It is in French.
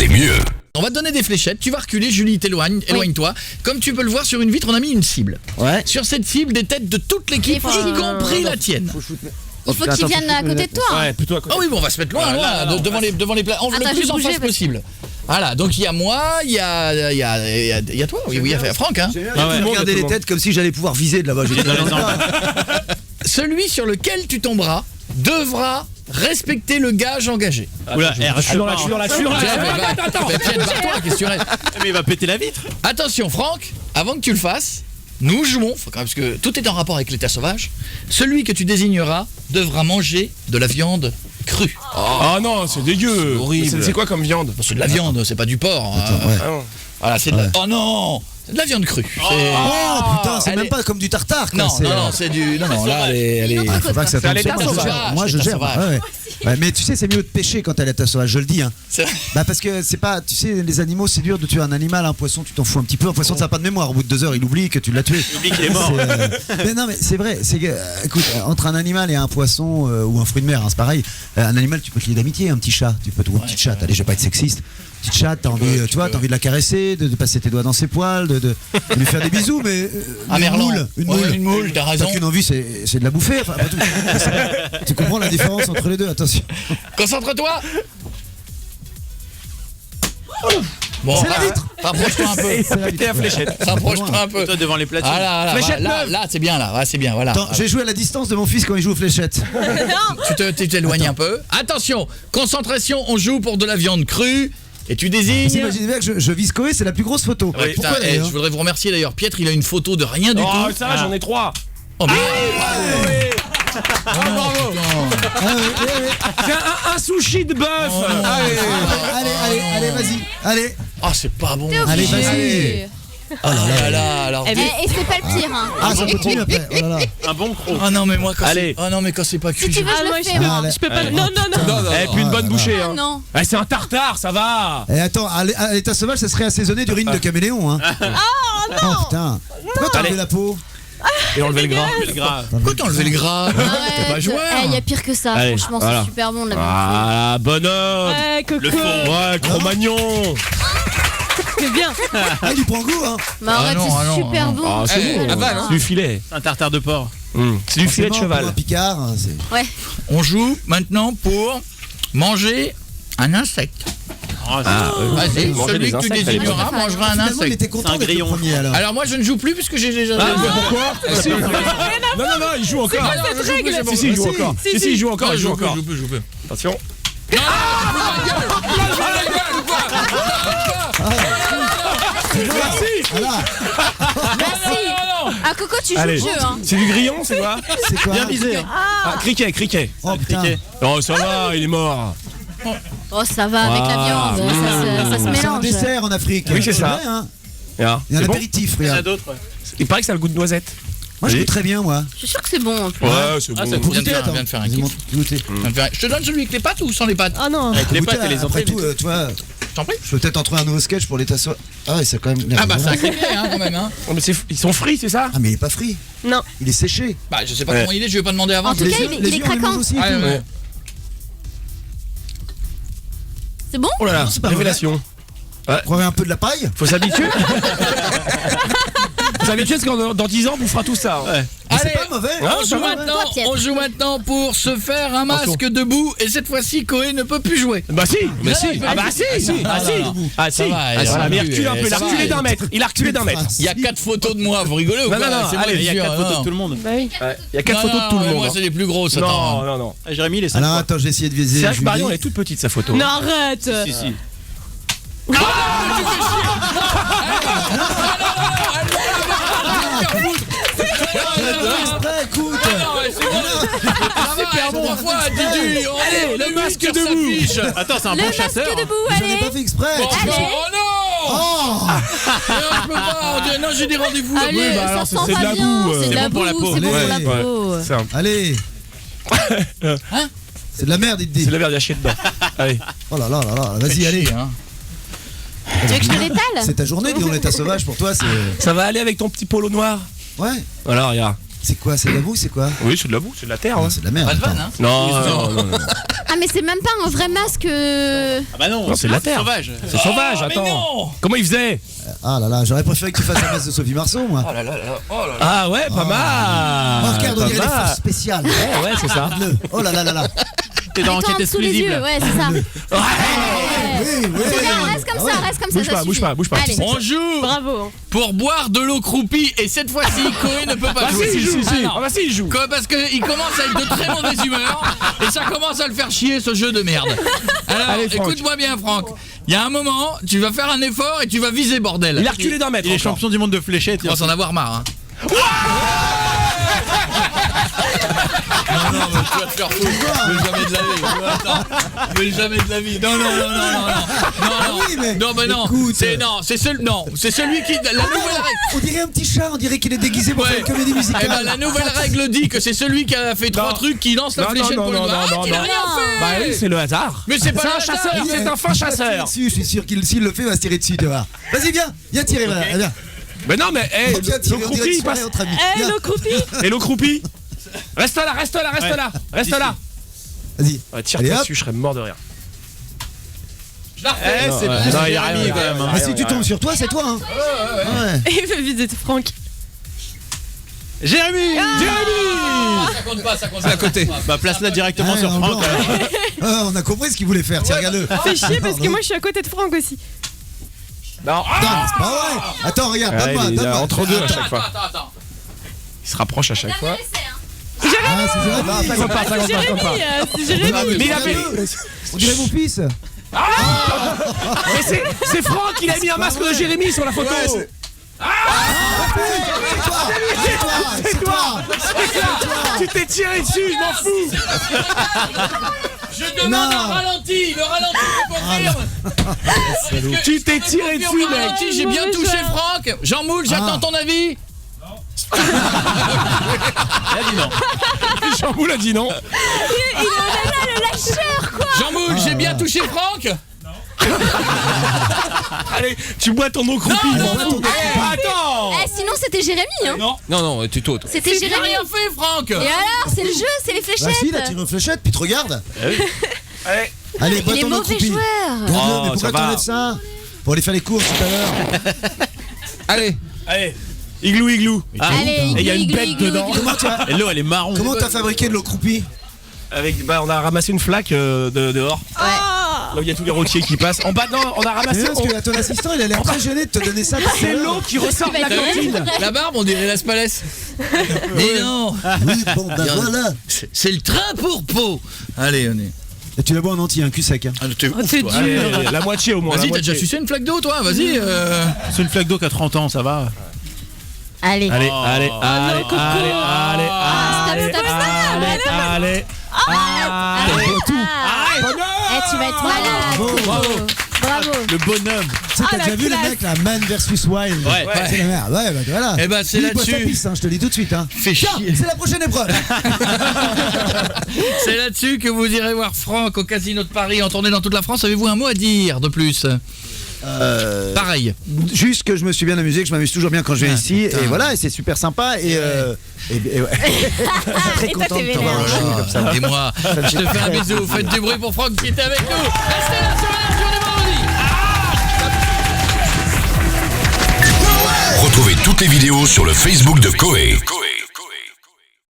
c'est mieux. On va te donner des fléchettes, tu vas reculer, Julie, éloigne-toi. Comme tu peux le voir sur une vitre, on a mis une cible. Ouais. Sur cette cible, des têtes de toute l'équipe, y compris la tienne. Il faut qu'il vienne à côté de toi. Ouais, plutôt à côté. Ah oui, bon, on va se mettre loin, devant les plats. On veut le plus en face possible. Voilà, donc il y a moi, il y a toi, oui, il y a Franck, hein. Regardez les têtes comme si j'allais pouvoir viser de là-bas. Celui sur lequel tu tomberas devra respecter le gage engagé. Oula, je suis dans la. Attends, qu'est-ce que tu restes ? Mais il va péter la vitre. Attention, Franck, avant que tu le fasses, nous jouons, parce que tout est en rapport avec l'état sauvage. Celui que tu désigneras devra manger de la viande crue. Oh non, c'est dégueu. Horrible. C'est quoi comme viande? C'est de la viande, c'est pas du porc. Voilà, c'est de la... Oh non, c'est de la viande crue. Oh putain, c'est même pas comme du tartare. Non, c'est du... Non, là, elle est... Faut pas que ça tombe sur moi. Moi, je gère. Ouais, mais tu sais, c'est mieux de pêcher quand elle est à sauvage, je le dis. Hein. Bah parce que c'est pas, tu sais, les animaux, c'est dur de tuer un animal, un poisson, tu t'en fous un petit peu. Un poisson, ça n'a pas de mémoire. Au bout de 2 heures, il oublie que tu l'as tué. Il oublie qu'il est mort. Mais non, mais c'est vrai. C'est que, écoute, entre un animal et un poisson ou un fruit de mer, hein, c'est pareil. Un animal, tu peux te lier d'amitié. Un petit chat, tu peux trouver une petite chatte. Allez, je vais pas être sexiste. Petite chatte, t'as envie, tu vois, t'as envie de la caresser, de passer tes doigts dans ses poils, de lui faire des bisous, mais une moule, t'as raison. T'as qu'une envie, c'est de la bouffer. Enfin, tu comprends la différence entre les deux, attention. Concentre-toi. Bon, c'est la vitre. Rapproche-toi un peu. C'est la fléchette. Rapproche-toi un peu. Toi devant les platines. Là, c'est bien, là, c'est bien, voilà. Attends, j'ai joué à la distance de mon fils quand il joue aux fléchettes. Tu t'éloignes un peu. Attention, concentration, on joue pour de la viande crue. Et tu désignes... Imaginez bien que je vise Koé, c'est la plus grosse photo. Ouais, putain, je voudrais vous remercier d'ailleurs. Pietre, il a une photo de rien du tout. Oh, ça va, j'en ai 3. Oh, merde. Bravo. C'est un sushi de bœuf. Allez, vas-y. Allez. Ah, c'est pas bon. Allez, vas-y. Oh là là, alors... Et c'est pas le pire, hein. Ah, ça continue après. Oh là là. Un bon croc. Oh non, mais moi, quand Allez. c'est... Oh non, mais quand c'est pas cuit... Si tu veux, je le fais, moi. Je peux pas. Non. Et puis une bonne bouchée. Hein. Non. C'est un tartare, ça va. Et attends, à l'état sauvage, ça serait assaisonné d'urine de caméléon. Hein. Oh non. Oh putain. Pourquoi t'as enlevé la peau? Et enlever le gras. Pourquoi t'as enlevé le gras? T'es pas joueur. Il y a pire que ça, Allez, franchement, voilà. c'est super bon de la viande. Ah, bonhomme. Ouais, Coco. Le fond. Ouais, Cro-Magnon. C'est bien. Ah, il prend goût, hein. Mais arrête, c'est super bon. Ah, c'est bon. avale, hein. C'est du filet. Un tartare de porc. C'est du filet de cheval. Un picard. Ouais. On joue maintenant pour manger un insecte. Vas-y, celui que tu désigneras mangera un Finalement, il insecte. était content d'être le premier alors. Alors moi je ne joue plus puisque j'ai déjà... Pourquoi? Non, il joue encore. Si, il joue encore. Si, il joue encore. Je joue plus. Attention. Merci. Ah, Coco, tu joues le jeu, hein. C'est du grillon, c'est quoi? C'est quoi? Bien visé. Ah, criquet. Oh putain. Oh, ça va, il est mort. Oh, ça va avec la viande, ça se C'est un mélange. dessert en Afrique. Oui, c'est ça. vrai, hein. Regarde. Il y a un C'est bon. apéritif, Il y en a regarde. d'autres. Il paraît que ça a le goût de noisette. Moi, je goûte très bien, moi. Je suis sûr que c'est bon en plus. Ouais, c'est Ah, bon. ça Pour Viens de goûter, faire- attends. viens de faire un Vas-y, kiff. montre, goûter. Je te donne celui avec les pâtes ou sans les pâtes? Ah non. Avec les Goûter, pâtes et les après entrées. tout, tu vois, Je t'en prie. je peux peut-être en trouver un nouveau sketch pour l'état sauvage. Ah ouais, c'est quand même... Ah bah c'est un criquet hein quand même hein. Oh, mais ils sont frits, c'est ça? Ah mais il est pas frit. Non. Il est séché. Bah je sais pas comment il est, je vais pas demander avant. En tout cas, il est yeux, on les mange craquant. aussi et Ah, tout. ouais. C'est bon? Oh là là, c'est pas révélation. Prenez un peu de la paille. Faut s'habituer. Faut s'habituer parce que dans 10 ans, on fera tout ça. Hein. Allez, C'est pas mauvais. on joue maintenant pour se faire un masque debout et cette fois-ci Koé ne peut plus jouer. Bah si, Non, il Ah bah si, Ça va, il Voilà, a mais il reculé, recule un peu, il a ça va, reculé d'un mètre. Il a reculé d'un mètre. Il y a 4 photos de moi, vous rigolez ou Non, quoi? non, C'est moi allez, qui Il y a suis, 4 photos non. de tout le monde. Bah oui. Il y a 4 Non, photos de tout non, le monde. Moi c'est les plus grosses. attends. Non. Ah, Jérémy, il est 5 Alors fois. attends, je vais essayer de viser. C'est vrai que Julie. Marion, elle est toute petite sa photo. Non, arrête. Si. Exprès, écoute. Super bon fois, Didi. Allez, le masque debout. Attends, c'est un Le bon masque chasseur. debout, J'en ai allez. pas fait exprès. Allez. Oh non. Oh. Je peux pas. Non, j'ai des rendez-vous. Allez, Oui, bah ça alors, sent c'est de pas la bien, boue, c'est de la bon pour la boue, peau. c'est bon pour la Allez. peau. Allez. C'est de la merde, il te dit. C'est la merde, il y a chier dedans. Allez. Oh là là là là. Vas-y, allez. Tu veux que je te l'étale? C'est ta journée, dis donc, l'état sauvage pour toi, c'est. Ça va aller avec ton petit polo noir? Ouais. Alors, regarde. C'est quoi? C'est de la boue? C'est quoi? Oui, c'est de la boue, c'est de la terre. Non, Hein. c'est de la merde. Pas de attends. vanne, hein. Non. Ah, mais c'est même pas un vrai masque. Ah bah non, Non, c'est de la terre. sauvage. C'est sauvage, Oh, mais attends. non. Comment il faisait? Ah là là, j'aurais préféré que tu fasses la masse de Sophie Marceau, moi. Oh là là là. Oh là là. Ah ouais, pas mal. Oh, regarde, on Pas dirait les mal. forces spéciales. Ouais, c'est ça. Regarde-le. Oh là là là là. T'es dans Mets-toi en enquête dessous les yeux, exclusive. ouais, c'est ça. Oui, oui. C'est bien, reste comme ça, reste comme ça. Bouge ça pas, bouge suffit. pas, bouge pas. Allez. On joue Bravo. pour boire de l'eau croupie et cette fois-ci Koé ne peut pas Ah jouer. si, il joue. Ah, non. Ah bah si, il joue. Quoi, parce qu'il commence à être de très mauvaise humeur et ça commence à le faire chier ce jeu de merde. Alors Allez, Franck. écoute-moi bien Franck, il y a un moment, tu vas faire un effort et tu vas viser bordel. Il a reculé d'un mètre. Il est encore. champion du monde de fléchettes. Tu commences à en avoir marre. Hein. Non, mais tu vas te faire foutre. Mais jamais de la vie. Attends. Mais jamais de la vie. Non. oui, mais Non, mais non. écoute. C'est celui qui. La nouvelle règle. On dirait un petit chat, on dirait qu'il est déguisé pour Ouais. faire une comédie musicale. Eh ben, la nouvelle règle dit que c'est celui qui a fait trois trucs qui lance la Non, fléchette non, pour le non, voir. non, Il a non. rien fait. Bah oui, c'est le hasard. Mais c'est pas C'est le un hasard. chasseur, c'est un fin chasseur. Je suis sûr qu'il s'il le fait, il va se tirer dessus, tu vois. Vas-y, viens tirer, voilà. Viens. Mais non, mais hey, Viens tirer, l'eau on dirait croupie, une il passe. soirée entre amis. Eh, Viens. l'eau croupie. Et l'eau croupie. Reste là. Reste là. Vas-y. Ouais, tire Allez, pas hop. dessus, je serais mort de rire. Je la refais. Eh, c'est ouais. c'est Non, il y a Jérémy rien, quand même. hein. Ah, si tu tombes sur toi, c'est toi, hein. Ouais. Il veut viser Franck. Jérémy Ça compte pas, ça compte pas. à côté. Bah place-la directement Ouais, sur en Franck. blanc. Ah, on a compris ce qu'il voulait faire, tiens, regarde-le. Fais chier parce que moi je suis à côté de Franck aussi. Non. Attends, c'est pas vrai. Attends, regarde, Ouais, donne-moi, il est donne-moi. entre deux à chaque fois. Attends. Il se rapproche à chaque fois. Ah, c'est Jérémy. Non, ça compte pas, ça compte pas, ça compte Jérémy, pas. c'est Jérémy. Mais il a fait. On dirait mon fils. Mais c'est Franck, il a mis un masque de Jérémy sur la photo. C'est toi. Tu t'es tiré dessus, je m'en fous. Je demande Non. un ralenti. Le ralenti me confirme. Tu t'es tiré dessus, Confirme le mec. ralenti, j'ai bien Mauvais touché joueur. Franck. Jean Moule, j'attends ton avis. Chamboul a dit non. Le lâcheur, quoi. Jean Moule, j'ai bien touché Franck. Allez, tu bois ton eau croupie. Non. Attends. Eh, sinon, c'était Jérémy, hein. Non, tu toi. C'était J'ai Jérémy. rien fait, Franck. Et alors, c'est le jeu, c'est les Bah si, il a fléchettes. tiré une fléchette, puis te regarde. Allez. Allez, bois Il est ton eau mauvais croupie. joueur. Regarde-le, mais Oh, pourquoi ça va. t'enlèves ça? Pour aller faire les courses tout à l'heure. Allez. Allez. Igloo. Allez, Et il y a une igloo, bête igloo, dedans. igloo. Comment t'as Et l'eau elle est marron. comment t'as fabriqué de l'eau croupie? Avec, bah, on a ramassé une flaque dehors. Ah. Là où il y a tous les routiers qui passent. En bas, non, on a ramassé. Parce que ton assistant, il a l'air très gêné de te donner ça. C'est l'eau qui ressort de la cantine. La barbe, on dirait Las Palais. Mais non. Oui, bon, bah voilà. C'est le train pour Pau. Allez, on est. Et tu la bois en entier, un cul sec. Hein. Ah, t'es ouf, t'es toi. dur. Allez, Allez, la moitié au moins. Vas-y, la t'as déjà moitié. sucé une flaque d'eau, toi. Vas-y. C'est une flaque d'eau qui a 30 ans, ça va. Allez. Allez, Oh. allez, allez, Coco. allez, stop, stop, stop. allez. Eh, tu vas être malade. Bravo. Bravo. Le bonhomme. Tu sais, t'as la déjà vu le classe. mec là, Man versus Wild? Ouais. C'est la merde. Ouais, bah voilà. Eh ben, c'est Lui, il boit sa là-dessus. pisse, hein, je te le dis tout de suite. Hein. Fais Tiens, chier. c'est la prochaine épreuve. C'est là-dessus que vous irez voir Franck au Casino de Paris en tournée dans toute la France. Avez-vous un mot à dire de plus? Pareil. Juste que je me suis bien amusé, que je m'amuse toujours bien quand je viens ici. putain. Et voilà, et c'est super sympa. Et ouais. Très Et toi, content t'es de t'avoir vénère. reçu comme ça. Et moi, je te fais un bisou. Faites du bruit pour Franck qui était avec nous. Restez là sur l'énergie, on est vendredi. Retrouvez toutes les vidéos sur le Facebook de Koé.